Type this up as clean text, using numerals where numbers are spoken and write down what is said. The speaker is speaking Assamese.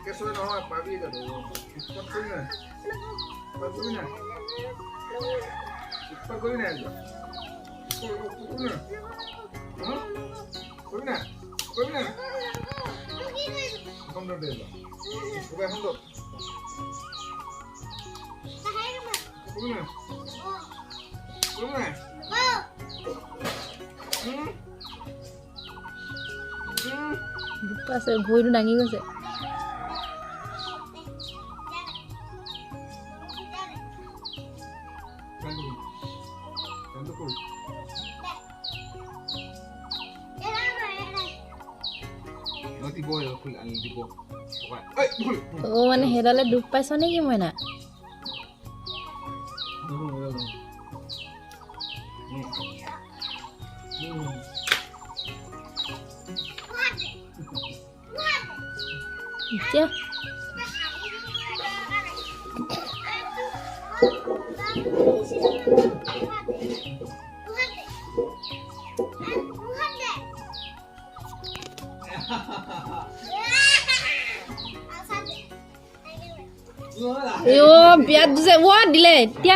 কেঁচুৱা নহয় পাবি তাতে উৎপাত কৰি নাই উৎপাত কৰি নাই উৎপাত কৰি নাই কৰি নাই কৰি নাই এখন দে এখন দে কৰি নাই কৰি নাই আছে ভৰিটো দাঙি গৈছে ও মানে হেডালে দুখ পাইছ নেকি মইনা এতিয়া বিয়াত যে দিলে এতিয়া